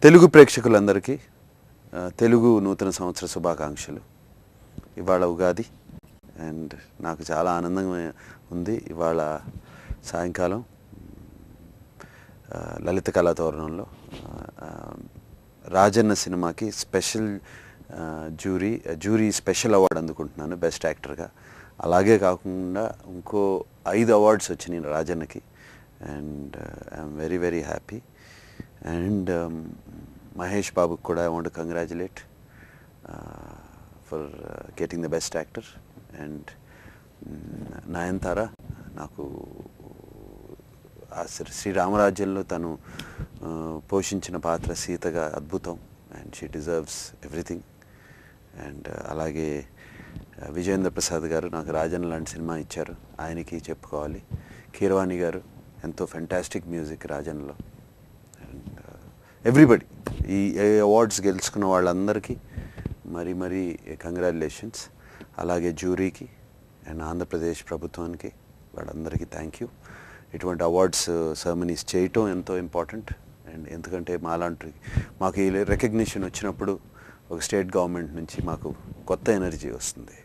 తెలుగు ప్రేక్షకులందరికీ తెలుగు నూతన సంవత్సర శుభాకాంక్షలు. ఇవాళ ఉగాది అండ్ నాకు చాలా ఆనందంగా ఉంది. ఇవాళ సాయంకాలం లలిత కళాతోరణంలో రాజన్న సినిమాకి స్పెషల్ జ్యూరీ స్పెషల్ అవార్డు అందుకుంటున్నాను బెస్ట్ యాక్టర్గా. అలాగే కాకుండా ఇంకో 5 అవార్డ్స్ వచ్చినాయి రాజన్నకి and I'm very very happy. And Mahesh బాబుకి కూడా I want to congratulate for getting the best actor. And Nayanthara నాకు శ్రీరామరాజ్యంలో తను పోషించిన పాత్ర సీతగా అద్భుతం and she deserves everything. And అలాగే విజయేంద్ర ప్రసాద్ గారు నాకు రాజన్ లాంటి సినిమా ఇచ్చారు, ఆయనకి చెప్పుకోవాలి. కీరవాణి గారు ఎంతో ఫెంటాస్టిక్ మ్యూజిక్ రాజన్లో. అండ్ ఎవ్రీబడి ఈ అవార్డ్స్ గెలుచుకున్న వాళ్ళందరికీ మరీ కంగ్రాచులేషన్స్. అలాగే జ్యూరీకి అండ్ ఆంధ్రప్రదేశ్ ప్రభుత్వానికి వాళ్ళందరికీ థ్యాంక్ యూ. ఇటువంటి అవార్డ్స్ సెరమనీస్ చేయటం ఎంతో ఇంపార్టెంట్. అండ్ ఎందుకంటే మాకు ఈ రికగ్నిషన్ వచ్చినప్పుడు ఒక స్టేట్ గవర్నమెంట్ నుంచి మాకు కొత్త ఎనర్జీ వస్తుంది.